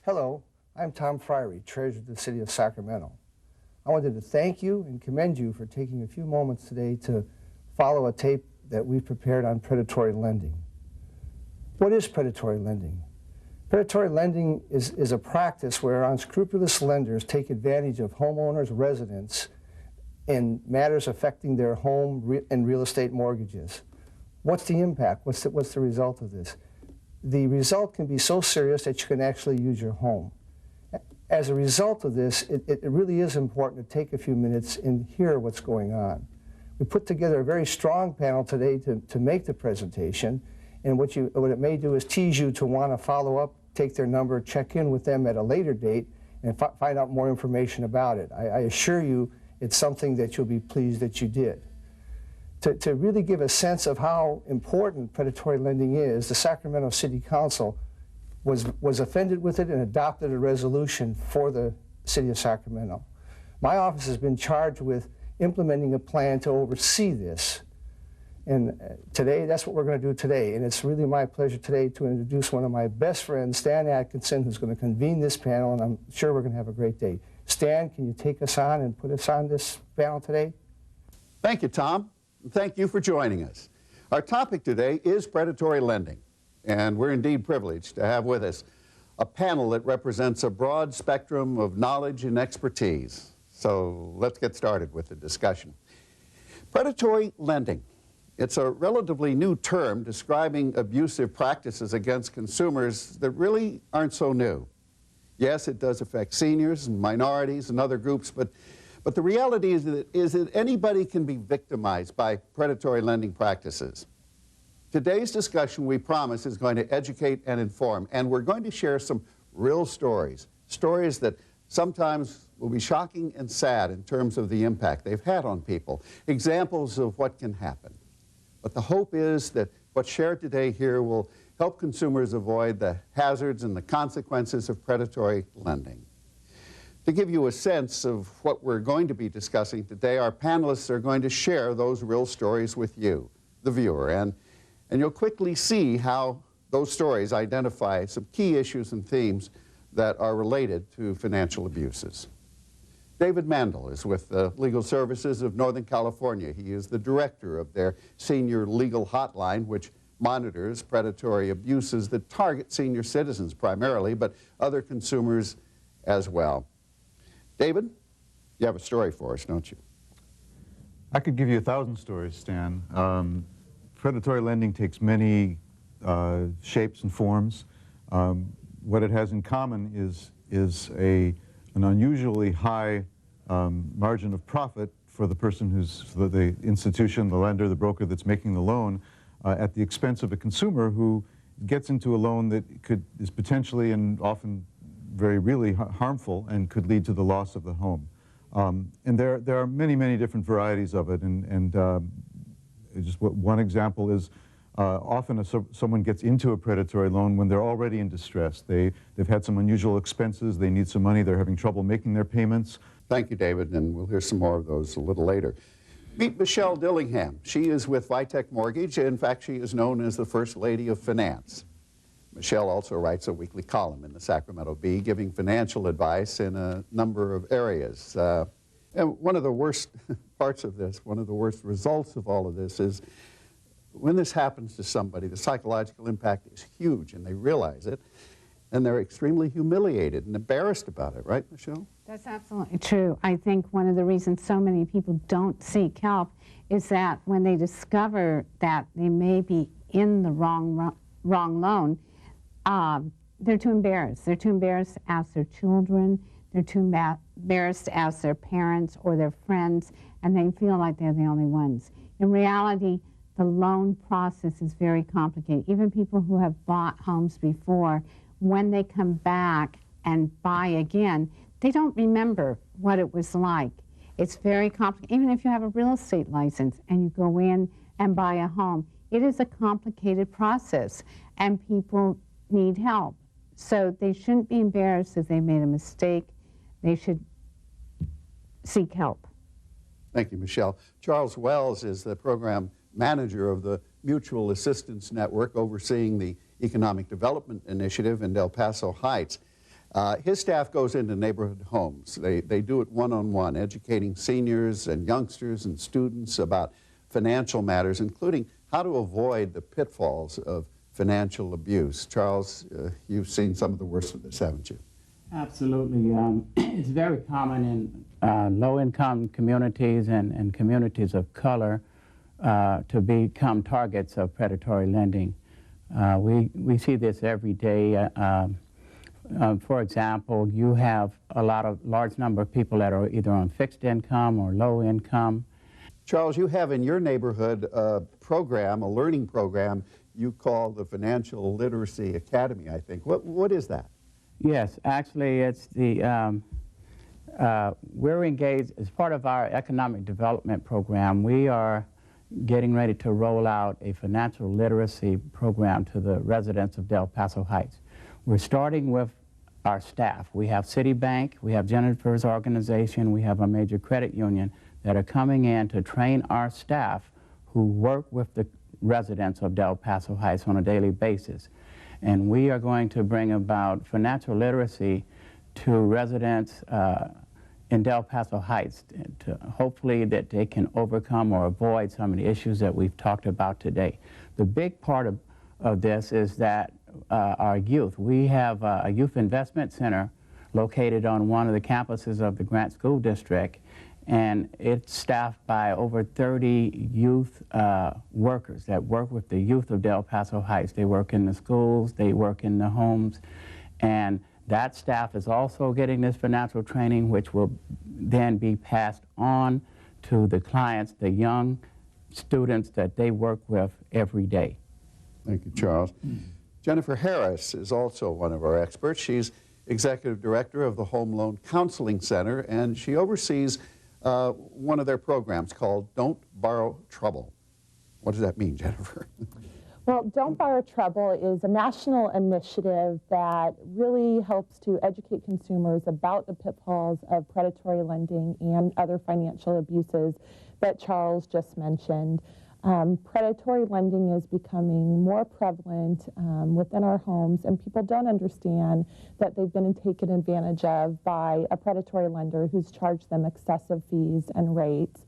Hello, I'm Tom Friery, Treasurer of the City of Sacramento. I wanted to thank you and commend you for taking a few moments today to follow a tape that we've prepared on predatory lending. What is predatory lending? Predatory lending is a practice where unscrupulous lenders take advantage of homeowners' residents in matters affecting their home and real estate mortgages. What's the impact? What's the result of this? The result can be so serious that you can actually use your home. As a result of this, it really is important to take a few minutes and hear what's going on. We put together a very strong panel today to make the presentation, and what it may do is tease you to want to follow up, take their number, check in with them at a later date, and find out more information about it. I assure you it's something that you'll be pleased that you did. To really give a sense of how important predatory lending is, the Sacramento City Council was offended with it and adopted a resolution for the City of Sacramento. My office has been charged with implementing a plan to oversee this. And today, that's what we're going to do today. And it's really my pleasure today to introduce one of my best friends, Stan Atkinson, who's going to convene this panel, and I'm sure we're going to have a great day. Stan, can you take us on and put us on this panel today? Thank you, Tom. Thank you for joining us. Our topic today is predatory lending, and we're indeed privileged to have with us a panel that represents a broad spectrum of knowledge and expertise. So let's get started with the discussion. Predatory lending. It's a relatively new term describing abusive practices against consumers that really aren't so new. Yes, it does affect seniors and minorities and other groups, but the reality is that anybody can be victimized by predatory lending practices. Today's discussion, we promise, is going to educate and inform, and we're going to share some real stories, stories that sometimes will be shocking and sad in terms of the impact they've had on people, examples of what can happen. But the hope is that what's shared today here will help consumers avoid the hazards and the consequences of predatory lending. To give you a sense of what we're going to be discussing today, our panelists are going to share those real stories with you, the viewer, and you'll quickly see how those stories identify some key issues and themes that are related to financial abuses. David Mandel is with the Legal Services of Northern California. He is the director of their senior legal hotline, which monitors predatory abuses that target senior citizens primarily, but other consumers as well. David, you have a story for us, don't you? I could give you 1,000 stories, Stan. Predatory lending takes many shapes and forms. What it has in common is an unusually high margin of profit for the person the institution, the lender, the broker that's making the loan, at the expense of a consumer who gets into a loan that is potentially and often very really harmful and could lead to the loss of the home. And there are many, many different varieties of it, and just one example is often someone gets into a predatory loan when they're already in distress. They've had some unusual expenses, they need some money, they're having trouble making their payments. Thank you, David, and we'll hear some more of those a little later. Meet Michelle Dillingham. She is with Vitek Mortgage. In fact, she is known as the First Lady of Finance. Michelle also writes a weekly column in the Sacramento Bee, giving financial advice in a number of areas. And one of the worst parts of this, one of the worst results of all of this is when this happens to somebody, the psychological impact is huge, and they realize it, and they're extremely humiliated and embarrassed about it, right, Michelle? That's absolutely true. I think one of the reasons so many people don't seek help is that when they discover that they may be in the wrong loan, they're too embarrassed. They're too embarrassed to ask their children, they're too embarrassed to ask their parents or their friends, and they feel like they're the only ones. In reality, the loan process is very complicated. Even people who have bought homes before, when they come back and buy again, they don't remember what it was like. It's very complicated. Even if you have a real estate license and you go in and buy a home, it is a complicated process, and people need help. So they shouldn't be embarrassed if they made a mistake. They should seek help. Thank you, Michelle. Charles Wells is the program manager of the Mutual Assistance Network overseeing the Economic Development Initiative in El Paso Heights. His staff goes into neighborhood homes. They do it one-on-one, educating seniors and youngsters and students about financial matters, including how to avoid the pitfalls of financial abuse. Charles, you've seen some of the worst of this, haven't you? Absolutely. It's very common in low-income communities and communities of color to become targets of predatory lending. We see this every day. For example, you have a large number of people that are either on fixed income or low income. Charles, you have in your neighborhood a program, a learning program you call the Financial Literacy Academy, I think. What is that? Yes, actually it's the, we're engaged as part of our economic development program. We are getting ready to roll out a financial literacy program to the residents of Del Paso Heights. We're starting with our staff. We have Citibank, we have Jennifer's organization, we have a major credit union that are coming in to train our staff who work with the residents of Del Paso Heights on a daily basis. And we are going to bring about financial literacy to residents in Del Paso Heights, to hopefully that they can overcome or avoid some of the issues that we've talked about today. The big part of this is that our youth, we have a youth investment center located on one of the campuses of the Grant School District, and it's staffed by over 30 youth workers that work with the youth of Del Paso Heights. They work in the schools, they work in the homes, and that staff is also getting this financial training, which will then be passed on to the clients, the young students that they work with every day. Thank you, Charles. Jennifer Harris is also one of our experts. She's executive director of the Home Loan Counseling Center, and she oversees one of their programs called Don't Borrow Trouble. What does that mean, Jennifer? Well, Don't Borrow Trouble is a national initiative that really helps to educate consumers about the pitfalls of predatory lending and other financial abuses that Charles just mentioned. Predatory lending is becoming more prevalent within our homes, and people don't understand that they've been taken advantage of by a predatory lender who's charged them excessive fees and rates.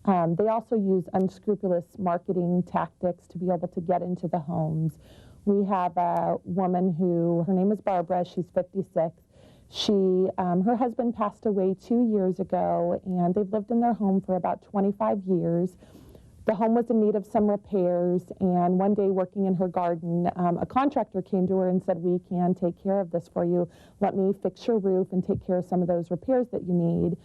They also use unscrupulous marketing tactics to be able to get into the homes. We have a woman who, her name is Barbara, she's 56. Her husband passed away 2 years ago, and they've lived in their home for about 25 years. The home was in need of some repairs, and one day working in her garden, a contractor came to her and said, "We can take care of this for you. Let me fix your roof and take care of some of those repairs that you need."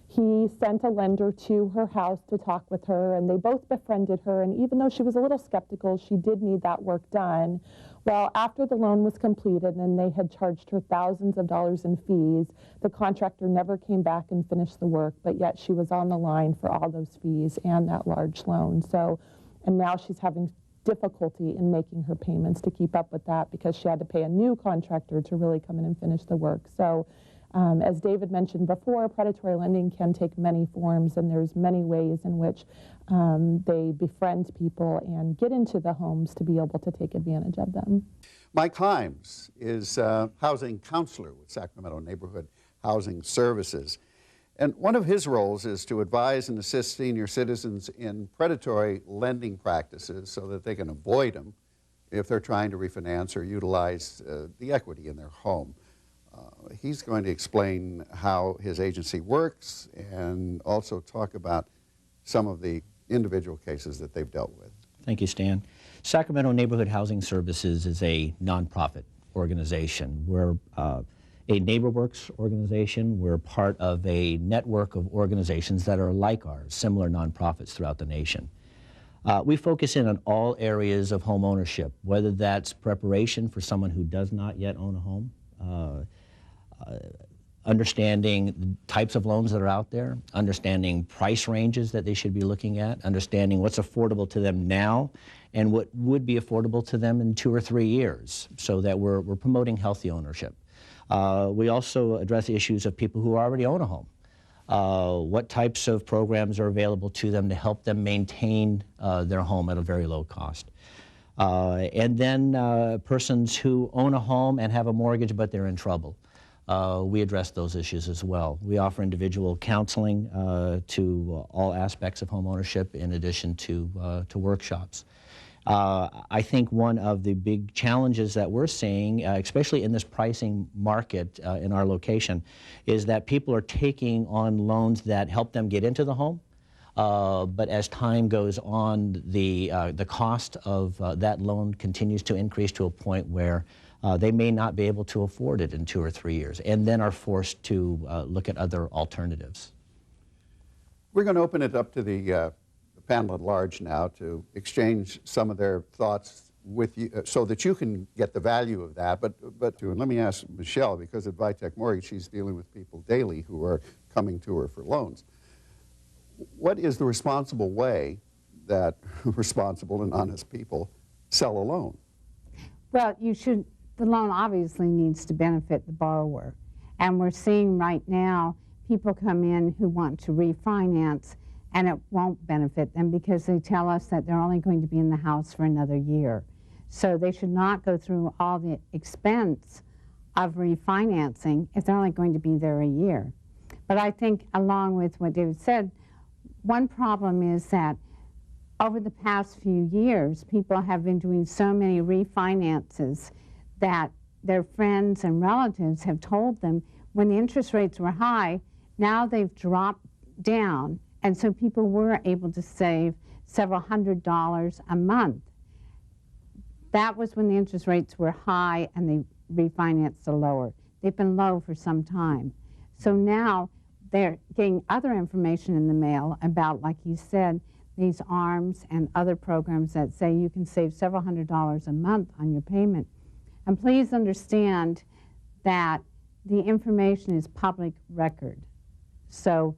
He sent a lender to her house to talk with her, and they both befriended her, and even though she was a little skeptical, she did need that work done. Well, after the loan was completed and they had charged her thousands of dollars in fees, the contractor never came back and finished the work, but yet she was on the line for all those fees and that large loan. So, and now she's having difficulty in making her payments to keep up with that because she had to pay a new contractor to really come in and finish the work. So, as David mentioned before, predatory lending can take many forms, and there's many ways in which they befriend people and get into the homes to be able to take advantage of them. Mike Himes is a housing counselor with Sacramento Neighborhood Housing Services. And one of his roles is to advise and assist senior citizens in predatory lending practices so that they can avoid them if they're trying to refinance or utilize the equity in their home. He's going to explain how his agency works and also talk about some of the individual cases that they've dealt with. Thank you, Stan. Sacramento Neighborhood Housing Services is a nonprofit organization. We're a NeighborWorks organization. We're part of a network of organizations that are like ours, similar nonprofits throughout the nation. We focus in on all areas of home ownership, whether that's preparation for someone who does not yet own a home, understanding the types of loans that are out there, understanding price ranges that they should be looking at, understanding what's affordable to them now and what would be affordable to them in 2 or 3 years, so that we're promoting healthy ownership. We also address issues of people who already own a home. What types of programs are available to them to help them maintain their home at a very low cost. And then persons who own a home and have a mortgage but they're in trouble. we address those issues as well. We offer individual counseling to all aspects of home ownership in addition to workshops. I think one of the big challenges that we're seeing, especially in this pricing market in our location, is that people are taking on loans that help them get into the home. But as time goes on, the cost of that loan continues to increase to a point where they may not be able to afford it in 2 or 3 years, and then are forced to look at other alternatives. We're going to open it up to the panel at large now to exchange some of their thoughts with you so that you can get the value of that. But let me ask Michelle, because at Vitek Mortgage, she's dealing with people daily who are coming to her for loans. What is the responsible way that responsible and honest people sell a loan? Well, the loan obviously needs to benefit the borrower. And we're seeing right now people come in who want to refinance, and it won't benefit them because they tell us that they're only going to be in the house for another year. So they should not go through all the expense of refinancing if they're only going to be there a year. But I think, along with what David said, one problem is that over the past few years, people have been doing so many refinances that their friends and relatives have told them when the interest rates were high, now they've dropped down. And so people were able to save several $100s a month. That was when the interest rates were high and they refinanced to lower. They've been low for some time. So now they're getting other information in the mail about, like you said, these ARMs and other programs that say you can save several $100s a month on your payment. And please understand that the information is public record. So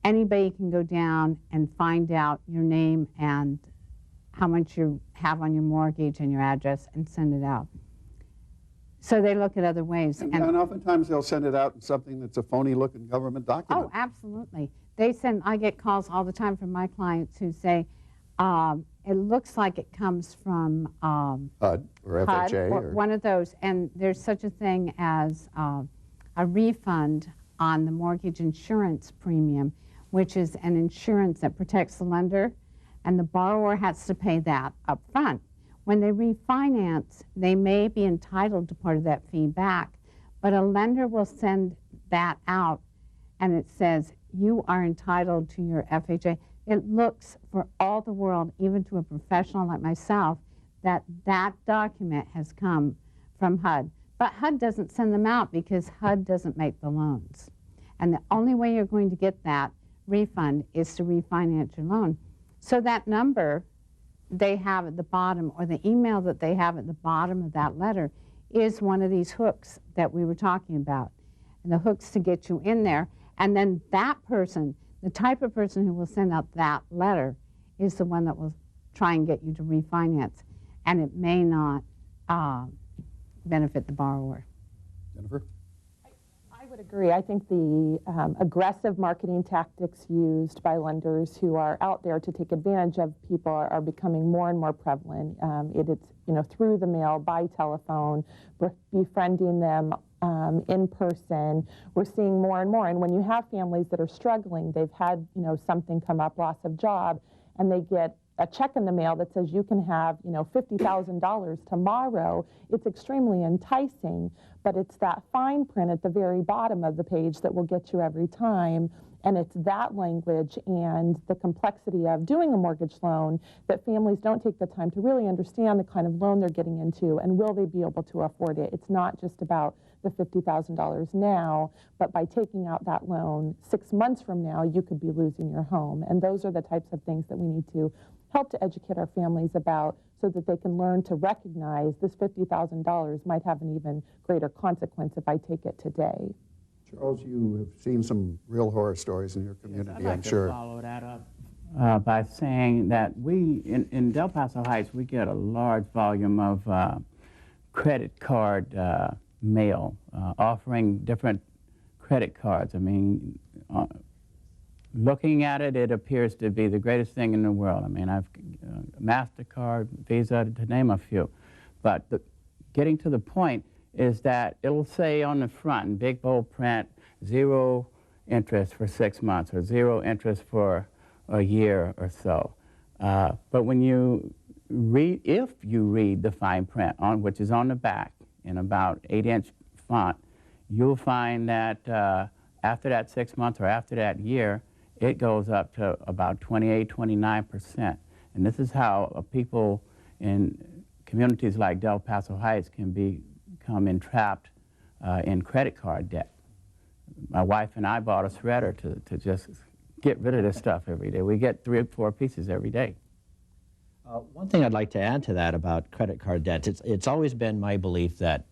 anybody can go down and find out your name and how much you have on your mortgage and your address and send it out. So they look at other ways. And oftentimes they'll send it out in something that's a phony-looking government document. Oh, absolutely. I get calls all the time from my clients who say, it looks like it comes from HUD or FHA. or one of those. And there's such a thing as a refund on the mortgage insurance premium, which is an insurance that protects the lender, and the borrower has to pay that up front. When they refinance, they may be entitled to part of that fee back, but a lender will send that out, and it says, you are entitled to your FHA. It looks for all the world, even to a professional like myself, that that document has come from HUD. But HUD doesn't send them out because HUD doesn't make the loans. And the only way you're going to get that refund is to refinance your loan. So that number they have at the bottom, or the email that they have at the bottom of that letter, is one of these hooks that we were talking about. And the hooks to get you in there. And then that person, the type of person who will send out that letter, is the one that will try and get you to refinance. And it may not benefit the borrower. Jennifer? I would agree. I think the aggressive marketing tactics used by lenders who are out there to take advantage of people are becoming more and more prevalent. It's through the mail, by telephone, befriending them in person. We're seeing more and more. And when you have families that are struggling, they've had something come up, loss of job, and they get a check in the mail that says you can have $50,000 tomorrow, it's extremely enticing, but it's that fine print at the very bottom of the page that will get you every time. And it's that language and the complexity of doing a mortgage loan that families don't take the time to really understand the kind of loan they're getting into and will they be able to afford it. It's not just about the $50,000 now, but by taking out that loan 6 months from now, you could be losing your home. And those are the types of things that we need to help to educate our families about so that they can learn to recognize this $50,000 might have an even greater consequence if I take it today. Charles, you have seen some real horror stories in your community, I'd like I'm sure. to follow that up by saying that we, in Del Paso Heights, we get a large volume of credit card mail offering different credit cards. I mean, looking at it, it appears to be the greatest thing in the world. I mean, I've MasterCard, Visa, to name a few. But getting to the point, is that it'll say on the front in big bold print, 0 interest for 6 months or 0 interest for a year or so. But when you read, if you read the fine print, which is on the back in about 8-inch font, you'll find that after that 6 months or after that year, it goes up to about 28, 29%. And this is how people in communities like Del Paso Heights can become entrapped in credit card debt. My wife and I bought a shredder to just get rid of this stuff every day. We get 3 or 4 pieces every day. One thing I'd like to add to that about credit card debt, it's always been my belief that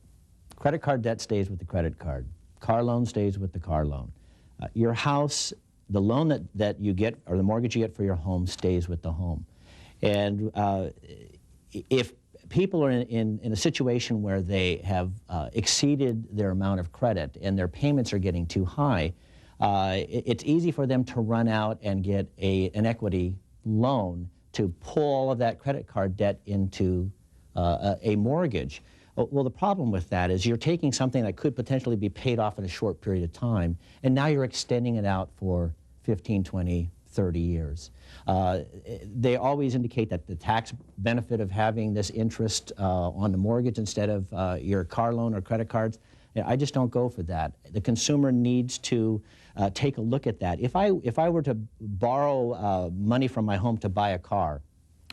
credit card debt stays with the credit card. Car loan stays with the car loan. Your house, the loan that you get or the mortgage you get for your home stays with the home. And if people are in a situation where they have exceeded their amount of credit and their payments are getting too high, it's easy for them to run out and get an equity loan to pull all of that credit card debt into a mortgage. Well, the problem with that is you're taking something that could potentially be paid off in a short period of time, and now you're extending it out for 15, 20, 30 years. They always indicate that the tax benefit of having this interest on the mortgage instead of your car loan or credit cards, I just don't go for that. The consumer needs to take a look at that. If I were to borrow money from my home to buy a car,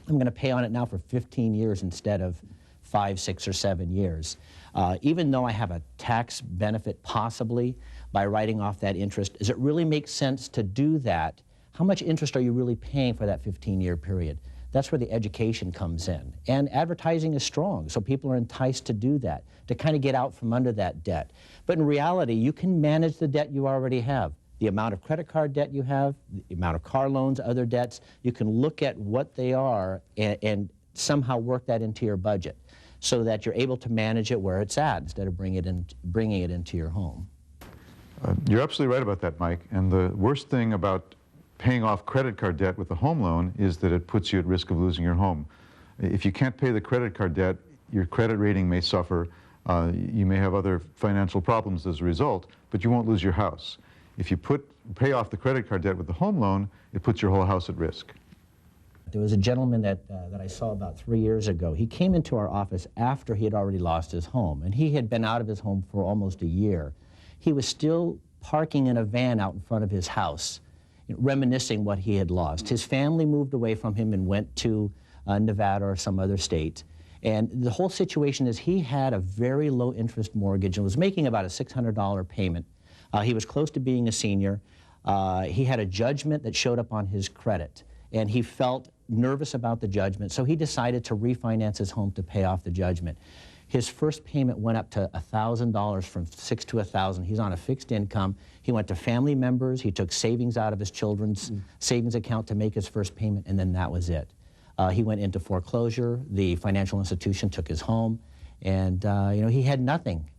I'm going to pay on it now for 15 years instead of 5, 6, or 7 years. Even though I have a tax benefit possibly by writing off that interest, does it really make sense to do that? How much interest are you really paying for that 15-year period? That's where the education comes in. And advertising is strong, so people are enticed to do that, to kind of get out from under that debt. But in reality, you can manage the debt you already have. The amount of credit card debt you have, the amount of car loans, other debts, you can look at what they are and somehow work that into your budget so that you're able to manage it where it's at instead of bringing it into your home. You're absolutely right about that, Mike. And the worst thing about paying off credit card debt with a home loan is that it puts you at risk of losing your home. If you can't pay the credit card debt, your credit rating may suffer. You may have other financial problems as a result, but you won't lose your house. If you pay off the credit card debt with the home loan, it puts your whole house at risk. There was a gentleman that I saw about 3 years ago. He came into our office after he had already lost his home, and he had been out of his home for almost a year. He was still parking in a van out in front of his house, reminiscing what he had lost. His family moved away from him and went to Nevada or some other state. And the whole situation is he had a very low interest mortgage and was making about a $600 payment. He was close to being a senior. He had a judgment that showed up on his credit, and he felt nervous about the judgment, so he decided to refinance his home to pay off the judgment. His first payment went up to $1,000, from $600 to $1,000. He's on a fixed income. He went to family members. He took savings out of his children's savings account to make his first payment, and then that was it. He went into foreclosure. The financial institution took his home, and he had nothing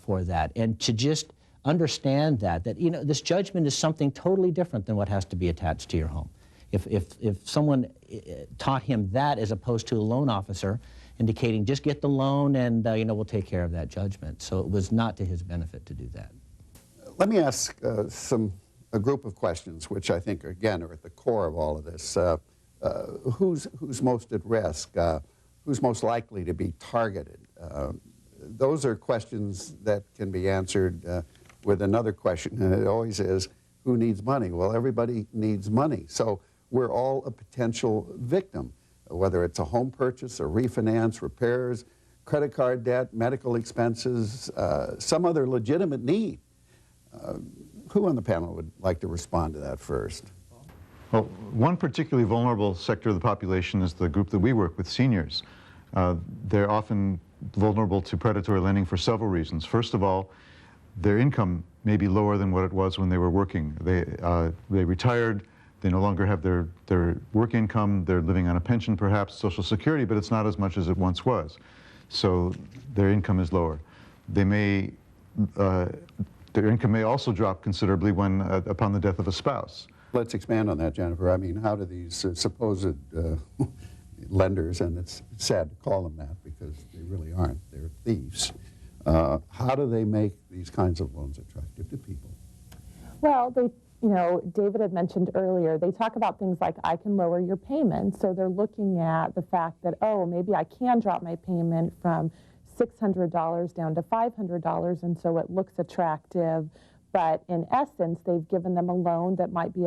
for that. And to just understand that this judgment is something totally different than what has to be attached to your home. If someone taught him that as opposed to a loan officer indicating just get the loan and we'll take care of that judgment. So it was not to his benefit to do that. Let me ask a group of questions which I think again are at the core of all of this. Who's most at risk? Who's most likely to be targeted? Those are questions that can be answered with another question, and it always is, who needs money? Well, everybody needs money. So we're all a potential victim, whether it's a home purchase, a refinance, repairs, credit card debt, medical expenses, some other legitimate need. Who on the panel would like to respond to that first? Well, one particularly vulnerable sector of the population is the group that we work with, seniors. They're often vulnerable to predatory lending for several reasons. First of all, their income may be lower than what it was when they were working. They retired, they no longer have their work income, they're living on a pension perhaps, Social Security, but it's not as much as it once was. So their income is lower. Their income may also drop considerably when upon the death of a spouse. Let's expand on that, Jennifer. I mean, how do these supposed lenders, and it's sad to call them that because they really aren't, they're thieves, How do they make these kinds of loans attractive to people? Well, David had mentioned earlier, they talk about things like, I can lower your payment. So they're looking at the fact that, oh, maybe I can drop my payment from $600 down to $500, and so it looks attractive. But in essence, they've given them a loan that might be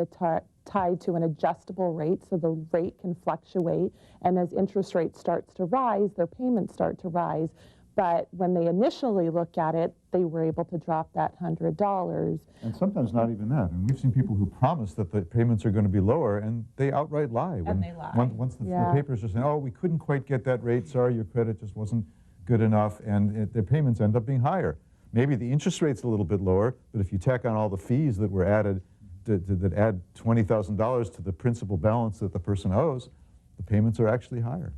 tied to an adjustable rate, so the rate can fluctuate. And as interest rates starts to rise, their payments start to rise. But when they initially look at it, they were able to drop that $100. And sometimes not even that. And we've seen people who promise that the payments are going to be lower, and they outright lie. And they lie. Once the papers are saying, oh, we couldn't quite get that rate, sorry, your credit just wasn't good enough, and their payments end up being higher. Maybe the interest rate's a little bit lower, but if you tack on all the fees that were added, that add $20,000 to the principal balance that the person owes, the payments are actually higher.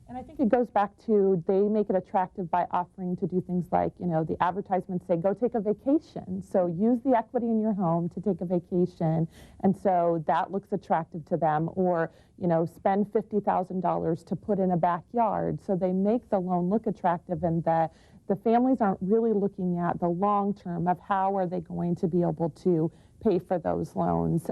And I think it goes back to, they make it attractive by offering to do things like, the advertisements say, go take a vacation. So use the equity in your home to take a vacation. And so that looks attractive to them. Or, spend $50,000 to put in a backyard. So they make the loan look attractive, and the families aren't really looking at the long term of how are they going to be able to pay for those loans.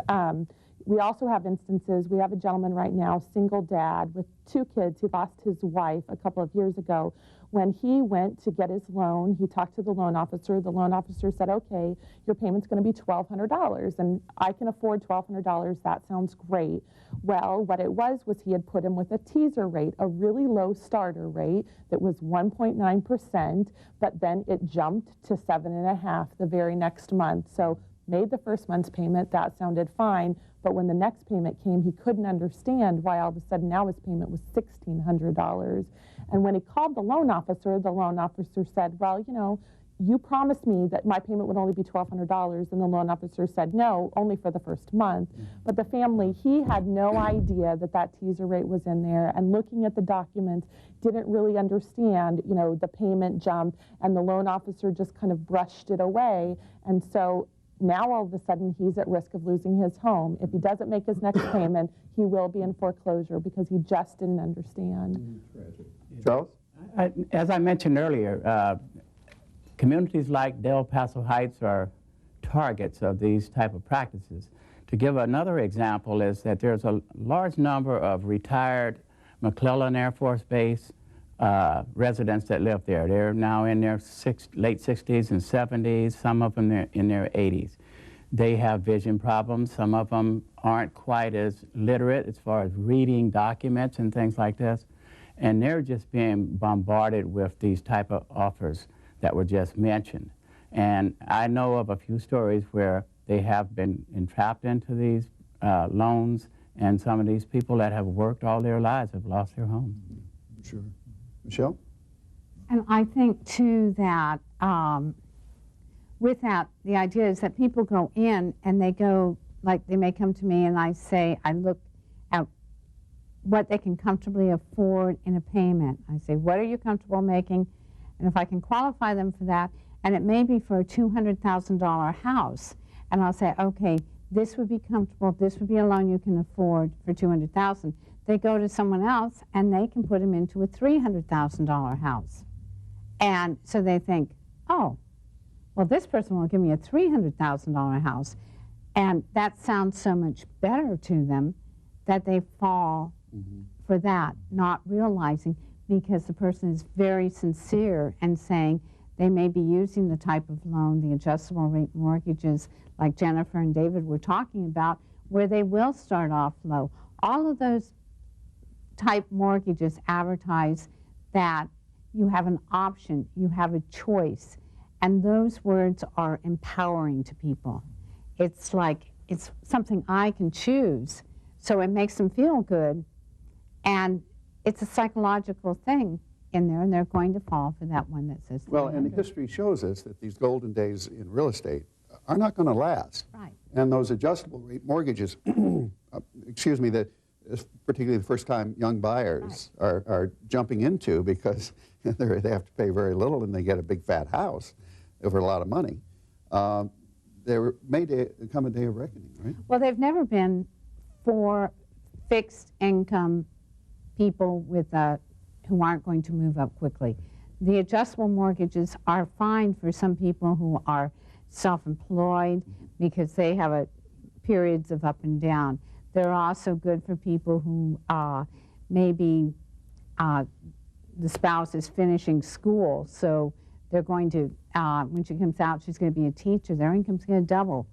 We also have instances, we have a gentleman right now, single dad with 2 kids. He lost his wife a couple of years ago. When he went to get his loan, he talked to the loan officer. The loan officer said, okay, your payment's going to be $1,200, and I can afford $1,200. That sounds great. Well, what it was he had put him with a teaser rate, a really low starter rate that was 1.9%, but then it jumped to 7.5% the very next month. So made the first month's payment, that sounded fine, but when the next payment came, he couldn't understand why all of a sudden now his payment was $1,600. And when he called the loan officer said, well, you promised me that my payment would only be $1,200, and the loan officer said, no, only for the first month. But the family, he had no idea that teaser rate was in there, and looking at the documents, didn't really understand, the payment jump, and the loan officer just kind of brushed it away. And so now all of a sudden he's at risk of losing his home. If he doesn't make his next payment, he will be in foreclosure because he just didn't understand. Charles? As I mentioned earlier, communities like Del Paso Heights are targets of these type of practices. To give another example is that there's a large number of retired McClellan Air Force Base residents that live there. They're now in their late 60s and 70s, some of them in their 80s. They have vision problems. Some of them aren't quite as literate as far as reading documents and things like this. And they're just being bombarded with these type of offers that were just mentioned. And I know of a few stories where they have been entrapped into these loans, and some of these people that have worked all their lives have lost their homes. Sure. Michelle? And I think, too, that with that, the idea is that people go in and they go, like they may come to me and I say, I look at what they can comfortably afford in a payment. I say, what are you comfortable making? And if I can qualify them for that, and it may be for a $200,000 house, and I'll say, okay, this would be comfortable, this would be a loan you can afford for $200,000. They go to someone else and they can put them into a $300,000 house. And so they think, oh, well, this person will give me a $300,000 house. And that sounds so much better to them that they fall for that, not realizing, because the person is very sincere and saying they may be using the type of loan, the adjustable rate mortgages, like Jennifer and David were talking about, where they will start off low. All of those type mortgages advertise that you have an option, you have a choice, and those words are empowering to people. It's like, it's something I can choose, so it makes them feel good, and it's a psychological thing in there, and they're going to fall for that one that says 300. Well, and history shows us that these golden days in real estate are not going to last. Right. And those adjustable rate mortgages, excuse me, that particularly the first-time young buyers are jumping into, because they have to pay very little and they get a big fat house for a lot of money. There may come a day of reckoning, right? Well, they've never been for fixed income people with who aren't going to move up quickly. The adjustable mortgages are fine for some people who are self-employed because they have periods of up and down. They're also good for people who maybe the spouse is finishing school, so they're going to, when she comes out, she's going to be a teacher. Their income's going to double.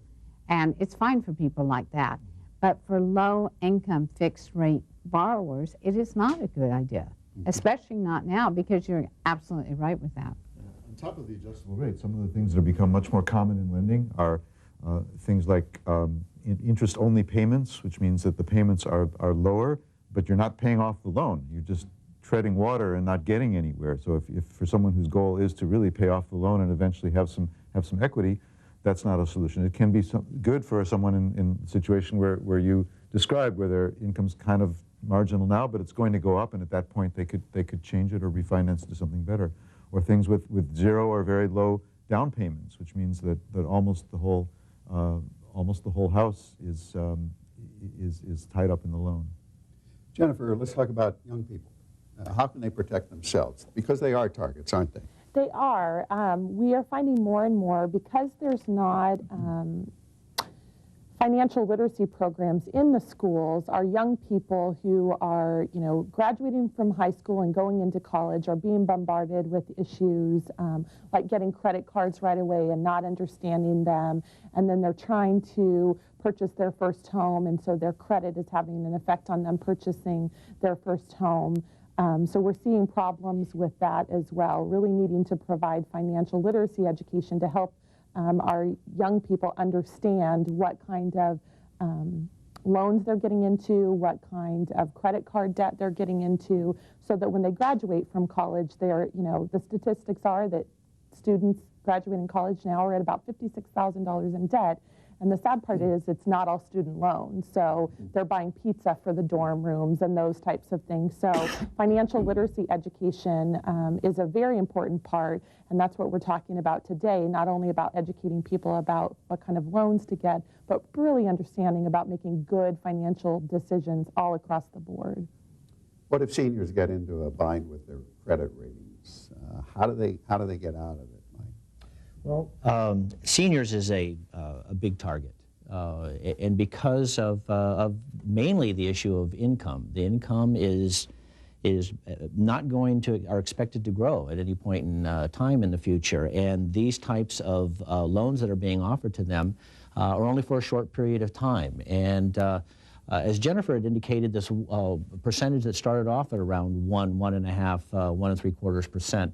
And it's fine for people like that. But for low-income fixed-rate borrowers, it is not a good idea, especially not now, because you're absolutely right with that. On top of the adjustable rate, some of the things that have become much more common in lending are things like interest-only payments, which means that the payments are lower, but you're not paying off the loan. You're just treading water and not getting anywhere. So if for someone whose goal is to really pay off the loan and eventually have some equity, that's not a solution. It can be good for someone in a situation where you described, where their income's kind of marginal now, but it's going to go up, and at that point they could change it or refinance to something better. Or things with zero or very low down payments, which means that almost the whole house is tied up in the loan. Jennifer, let's talk about young people. How can they protect themselves? Because they are targets, aren't they? They are. We are finding more and more, because there's not financial literacy programs in the schools, our young people who are, graduating from high school and going into college are being bombarded with issues like getting credit cards right away and not understanding them, and then they're trying to purchase their first home, and so their credit is having an effect on them purchasing their first home. So we're seeing problems with that as well, really needing to provide financial literacy education to help our young people understand what kind of loans they're getting into, what kind of credit card debt they're getting into, so that when they graduate from college, they're, the statistics are that students graduating college now are at about $56,000 in debt. And the sad part is it's not all student loans. So they're buying pizza for the dorm rooms and those types of things. So financial literacy education is a very important part. And that's what we're talking about today, not only about educating people about what kind of loans to get, but really understanding about making good financial decisions all across the board. What if seniors get into a bind with their credit ratings? How do they get out of it? Well, seniors is a big target, and because of mainly the issue of income. The income is not going to, are expected to grow at any point in time in the future, and these types of loans that are being offered to them are only for a short period of time. And as Jennifer had indicated, this percentage that started off at around 1.5%, 1.75%.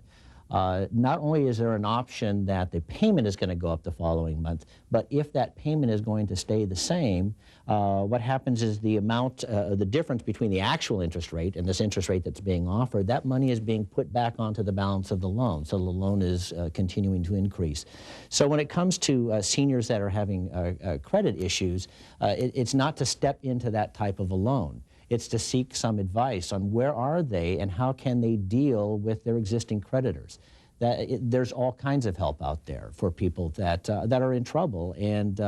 Not only is there an option that the payment is going to go up the following month, but if that payment is going to stay the same, what happens is the amount, the difference between the actual interest rate and this interest rate that's being offered, that money is being put back onto the balance of the loan. So the loan is continuing to increase. So when it comes to seniors that are having credit issues, it's not to step into that type of a loan. It's to seek some advice on where are they and how can they deal with their existing creditors. There's all kinds of help out there for people that are in trouble, and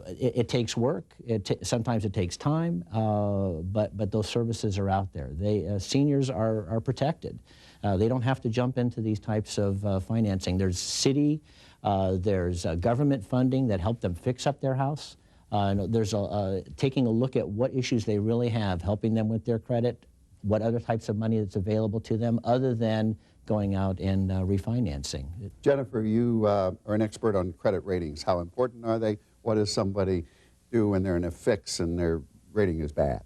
it takes work. Sometimes it takes time, but those services are out there. Seniors are protected. They don't have to jump into these types of financing. There's city, there's government funding that help them fix up their house. There's taking a look at what issues they really have, helping them with their credit, what other types of money that's available to them other than going out and refinancing. Jennifer, you are an expert on credit ratings. How important are they? What does somebody do when they're in a fix and their rating is bad?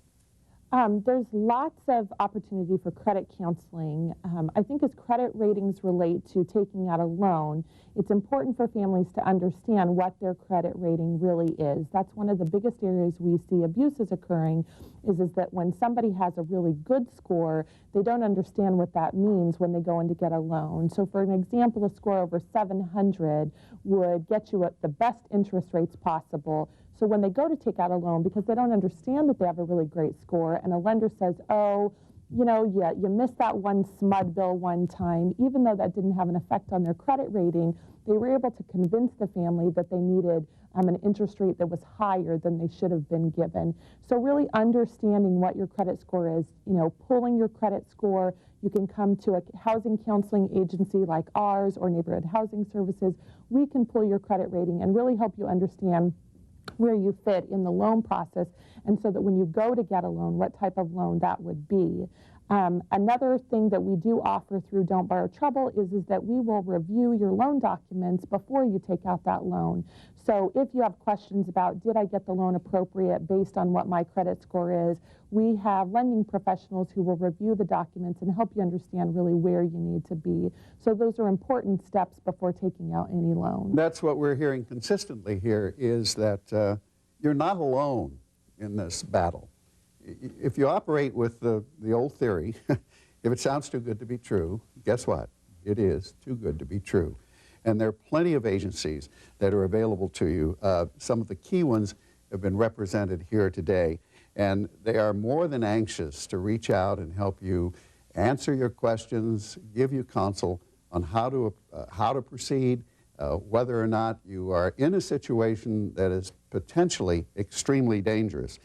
There's lots of opportunity for credit counseling. I think as credit ratings relate to taking out a loan, it's important for families to understand what their credit rating really is. That's one of the biggest areas we see abuses occurring, is that when somebody has a really good score, they don't understand what that means when they go in to get a loan. So for an example, a score over 700 would get you at the best interest rates possible. So when they go to take out a loan, because they don't understand that they have a really great score, and a lender says, oh, you know, you missed that one SMUD bill one time, even though that didn't have an effect on their credit rating, they were able to convince the family that they needed an interest rate that was higher than they should have been given. So really understanding what your credit score is, you know, pulling your credit score. You can come to a housing counseling agency like ours or neighborhood housing services. We can pull your credit rating and really help you understand where you fit in the loan process, and so that when you go to get a loan, what type of loan that would be. Another thing that we do offer through Don't Borrow Trouble is that we will review your loan documents before you take out that loan. So if you have questions about, did I get the loan appropriate based on what my credit score is, we have lending professionals who will review the documents and help you understand really where you need to be. So those are important steps before taking out any loan. That's what we're hearing consistently here, is that you're not alone in this battle. If you operate with the old theory, if it sounds too good to be true, guess what? It is too good to be true. And there are plenty of agencies that are available to you. Some of the key ones have been represented here today, and they are more than anxious to reach out and help you answer your questions, give you counsel on how to proceed, whether or not you are in a situation that is potentially extremely dangerous.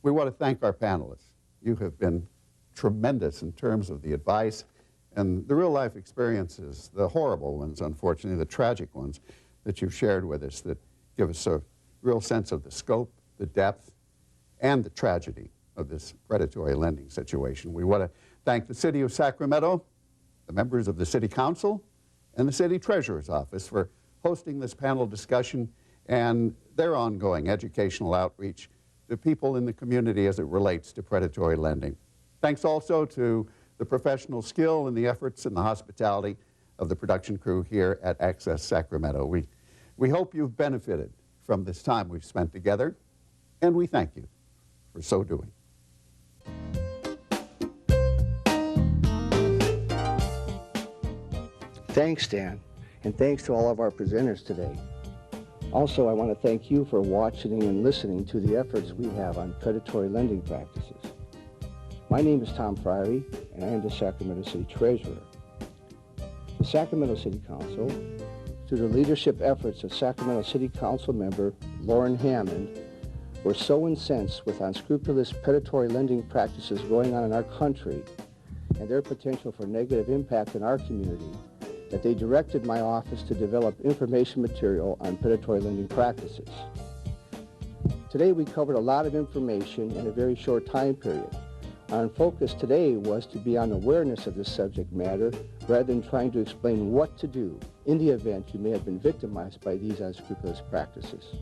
We want to thank our panelists. You have been tremendous in terms of the advice and the real-life experiences, the horrible ones, unfortunately, the tragic ones that you've shared with us that give us a real sense of the scope, the depth, and the tragedy of this predatory lending situation. We want to thank the City of Sacramento, the members of the City Council, and the City Treasurer's Office for hosting this panel discussion and their ongoing educational outreach to people in the community as it relates to predatory lending. Thanks also to the professional skill and the efforts and the hospitality of the production crew here at Access Sacramento. We hope you've benefited from this time we've spent together, and we thank you for so doing. Thanks, Dan, and thanks to all of our presenters today. Also, I want to thank you for watching and listening to the efforts we have on predatory lending practices. My name is Tom Friery, and I am the Sacramento City Treasurer. The Sacramento City Council, through the leadership efforts of Sacramento City Council member Lauren Hammond, were so incensed with unscrupulous predatory lending practices going on in our country and their potential for negative impact in our community that they directed my office to develop information material on predatory lending practices. Today we covered a lot of information in a very short time period. Our focus today was to be on awareness of this subject matter rather than trying to explain what to do in the event you may have been victimized by these unscrupulous practices.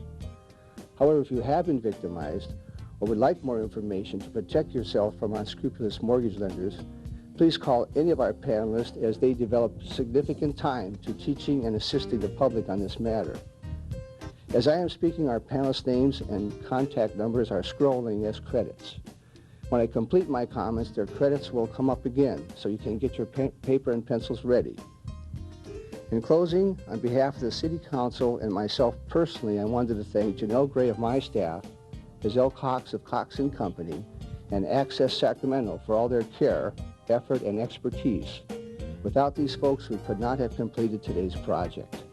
However, if you have been victimized or would like more information to protect yourself from unscrupulous mortgage lenders, please call any of our panelists as they develop significant time to teaching and assisting the public on this matter. As I am speaking, our panelists' names and contact numbers are scrolling as credits. When I complete my comments, their credits will come up again, so you can get your paper and pencils ready. In closing, on behalf of the City Council and myself personally, I wanted to thank Janelle Gray of my staff, Giselle Cox of Cox & Company, and Access Sacramento for all their care, effort, and expertise. Without these folks, we could not have completed today's project.